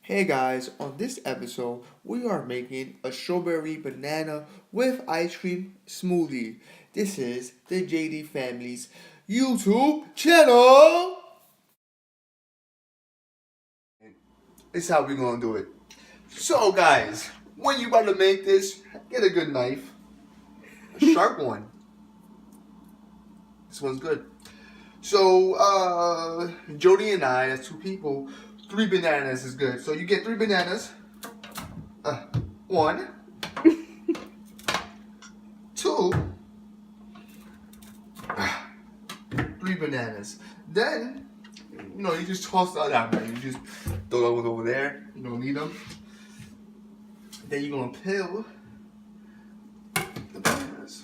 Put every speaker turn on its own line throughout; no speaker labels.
Hey guys, on this episode, we are making a strawberry banana with ice cream smoothie. This is the JD family's YouTube channel. This is how we're gonna do it. So guys, when you about to make this, get a good knife. A sharp one. This one's good. So, Jody and I, as two people, 3 bananas is good. So you get 3 bananas. 1, 2, 3 bananas. Then, you just toss that out, man. You just throw those over there. You don't need them. Then you're gonna peel the bananas.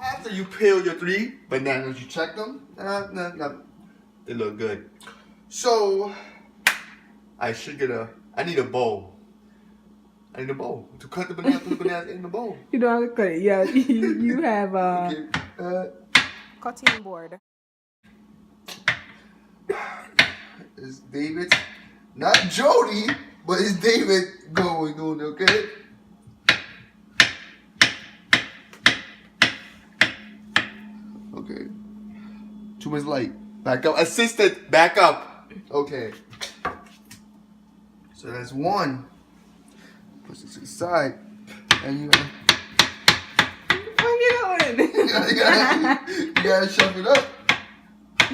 After you peel your 3 bananas, you check them. They look good. So I need a bowl. I need a bowl to cut the bananas in the bowl.
You don't have to cut it. Yeah, you have
Okay,
cutting board.
it's David, not Jody, but it's David doing okay. Okay. Too much light. Back up. Assistant, back up. Okay. So that's 1. Push it to the side. And you gotta,
What are you doing?
you gotta shove it up.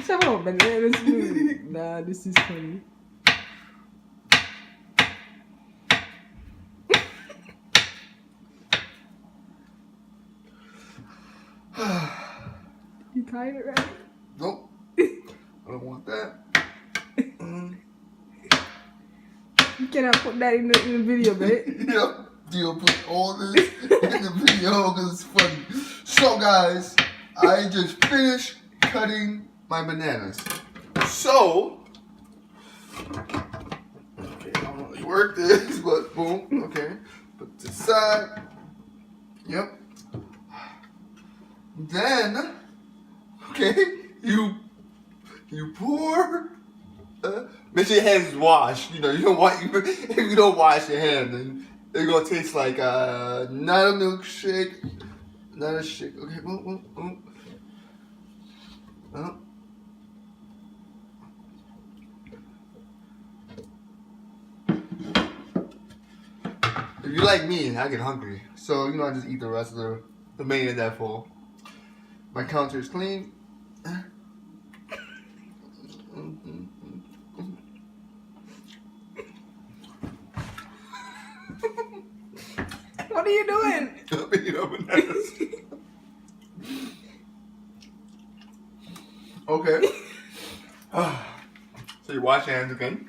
Shove up banana smoothie. Nah, this is funny. You tired already?
Nope. I don't want that.
You cannot put that in the video, babe.
Yep. You'll put all this in the video because it's funny. So guys, I just finished cutting my bananas. So, okay, I don't know how you work this, but boom, okay. Put to the side. Yep. Then, okay, you pour. Make sure your hands is washed. You don't want if you don't wash your hands, then it's gonna taste like not a milkshake, not a shake. Okay, If you like me, I get hungry, so I just eat the rest of the remaining of that full. My counter is clean.
What are you doing?
I'm eating up bananas. Okay. So you wash your hands again.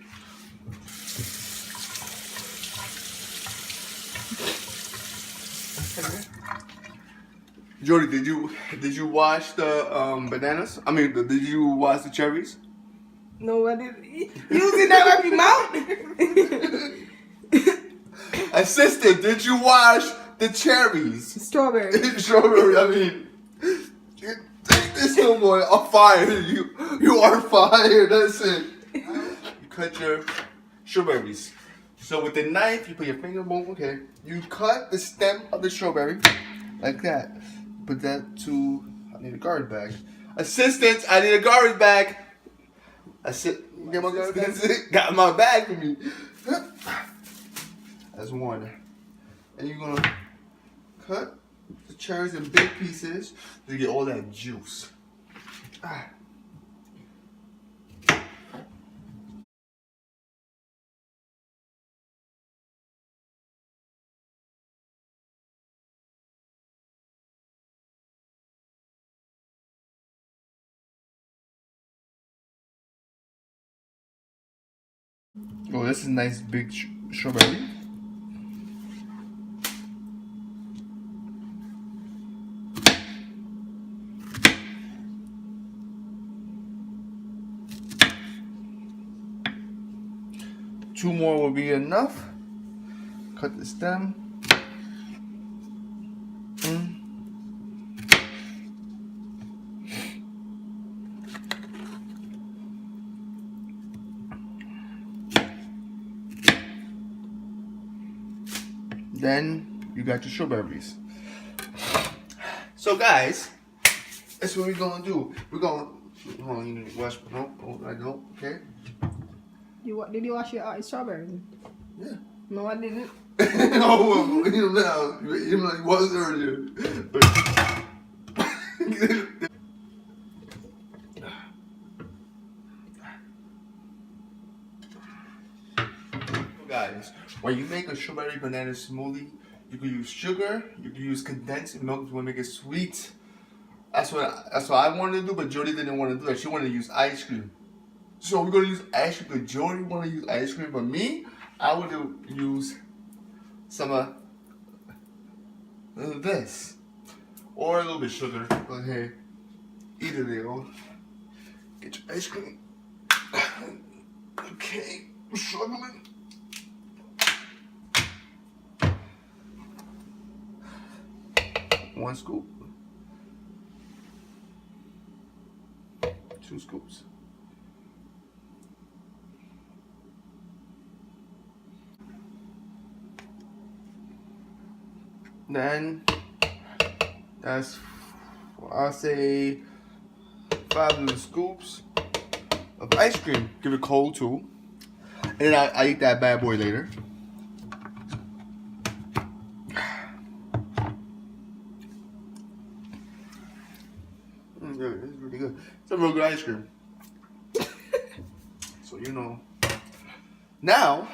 Jody, did you wash the bananas? I mean, did you wash the cherries?
No, I didn't. Using that happy mouth.
Assistant, did you wash the cherries?
Strawberry.
Strawberry. I mean, take this little boy on fire. You are fired. That's it. You cut your strawberries. So with the knife, you put your finger. Boom. Okay. You cut the stem of the strawberry like that. Put that to. I need a garbage bag. Assistant, I need a garbage bag. Get my garbage bag. Got my bag for me. That's 1. And you're gonna cut the cherries in big pieces to get all that juice. Oh, this is nice big strawberry. Two more will be enough. Cut the stem. Then you got your strawberries. So guys, that's what we're gonna do. We're gonna hold on, you need to wash. No, I don't. Okay.
Did you wash your strawberries?
Yeah.
No, I didn't.
Oh, well, you know, even though he was earlier. Guys, when you make a strawberry banana smoothie, you can use sugar, you can use condensed milk if you want to make it sweet. That's what I wanted to do, but Jody didn't want to do that. She wanted to use ice cream. So we're gonna use ice cream. But Jody wanted to use ice cream, but me, I would use some of this, or a little bit of sugar. But hey, eat it, yo. Get your ice cream. Okay, I'm struggling. One scoop. 2 scoops. Then that's, I'll say, 5 little scoops of ice cream. Give it cold too. And then I eat that bad boy later. Good. It's really good. It's a real good ice cream. So you know. Now,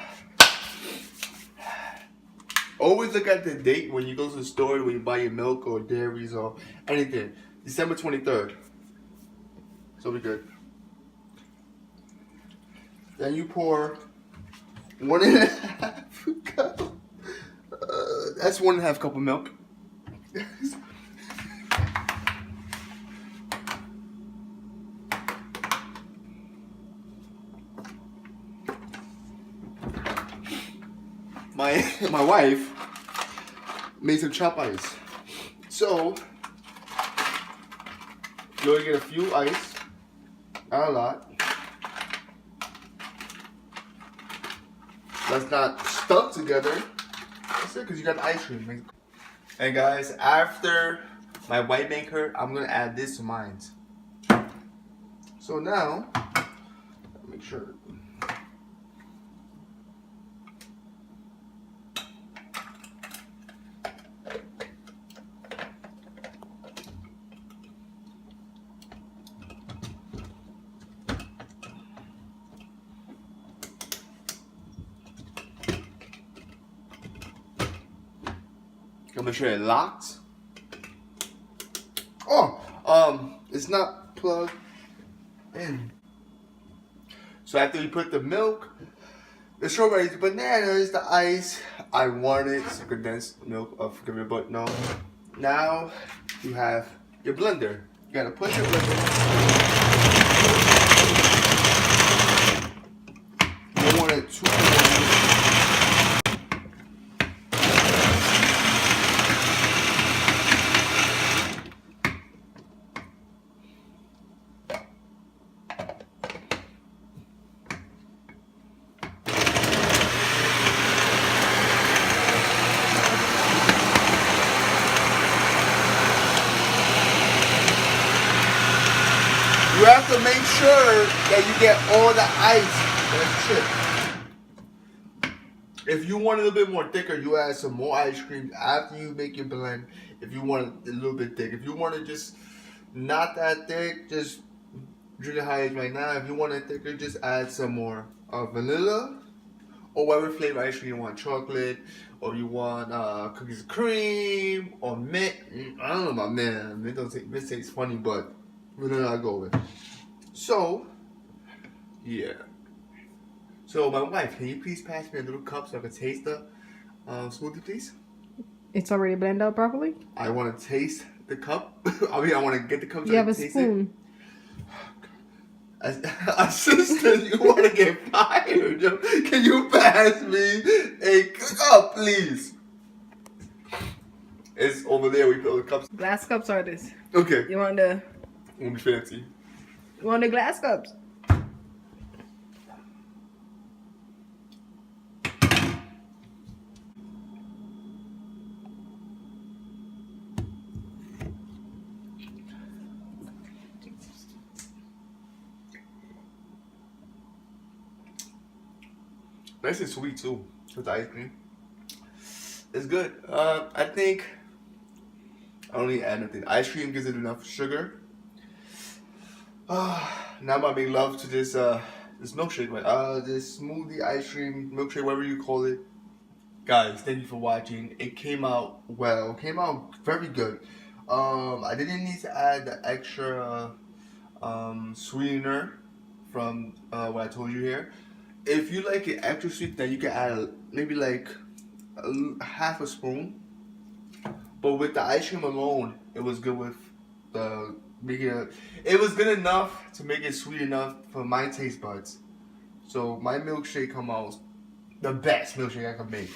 always look at the date when you go to the store, when you buy your milk or dairies or anything. December 23rd. So be good. Then you pour 1.5 cup. That's 1.5 cup of milk. My wife made some chopped ice. So you're gonna get a few ice, not a lot. That's not stuck together. That's it, because you got the ice cream. And guys, after my white maker, I'm gonna add this to mine. So now, make sure. I'm make sure it locks. Oh, it's not plugged in. So after you put the milk, the strawberries, the bananas, the ice, I wanted some condensed milk. Forgive me, but no. Now you have your blender. You gotta push your blender. You want it too. You have to make sure that you get all the ice. That's it. If you want a little bit more thicker, you add some more ice cream after you make your blend. If you want it a little bit thick. If you want it just not that thick, just drink it how it is right now. If you want it thicker, just add some more vanilla or whatever flavor ice cream you want. Chocolate, or you want cookies and cream, or mint. I don't know about mint. Mint tastes funny, but vanilla I go with. So, yeah. So my wife, can you please pass me a little cup so I can taste the smoothie, please?
It's already blended out properly?
I want to taste the cup. I want to get the cup so
You
I
have
can
a
taste
spoon.
it. Assistant, you want to get fired? Can you pass me a cup, please? It's over there. We put all the cups.
Glass cups are this.
Okay.
You want the
Won't be fancy.
glass cups?
Nice and sweet too with the ice cream. It's good. I think I don't need to add nothing. Ice cream gives it enough sugar. Now I'm about to make love to this this milkshake, this smoothie ice cream milkshake, whatever you call it. Guys, thank you for watching. It came out well. Came out very good. I didn't need to add the extra sweetener from what I told you here. If you like it extra sweet, then you can add maybe like half a spoon. But with the ice cream alone, it was good with the it was good enough to make it sweet enough for my taste buds. So my milkshake come out the best milkshake I can make.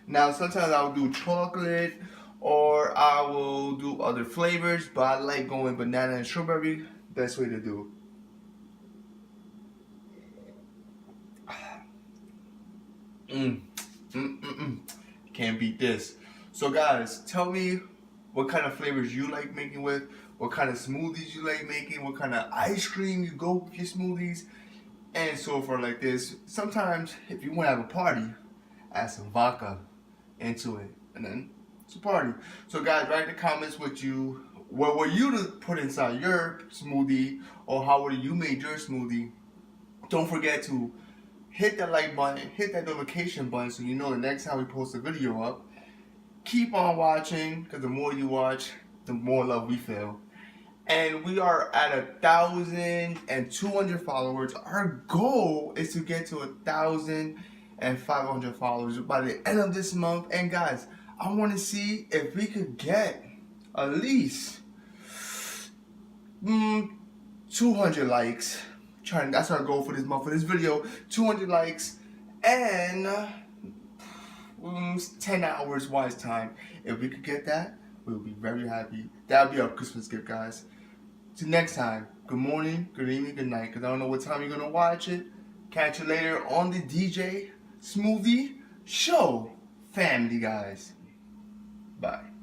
Now sometimes I'll do chocolate or I will do other flavors, but I like going banana and strawberry. Best way to do it. Can't beat this. So guys, tell me what kind of flavors you like making with, what kind of smoothies you like making, what kind of ice cream you go with your smoothies, and so forth like this. Sometimes if you want to have a party, add some vodka into it, and then it's a party. So guys, write in the comments what were you to put inside your smoothie, or how would you made your smoothie. Don't forget to hit that like button, hit that notification button so you know the next time we post a video up. Keep on watching, because the more you watch, the more love we feel. And we are at 1,200 followers. Our goal is to get to 1,500 followers by the end of this month. And guys, I want to see if we could get at least 200 likes. That's our goal for this month, for this video. 200 likes and 10 hours wise time. If we could get that, we'll be very happy. That'll be our Christmas gift, guys. Till next time, good morning, good evening, good night, because I don't know what time you're going to watch it. Catch you later on the DJ Smoothie Show. Family, guys. Bye.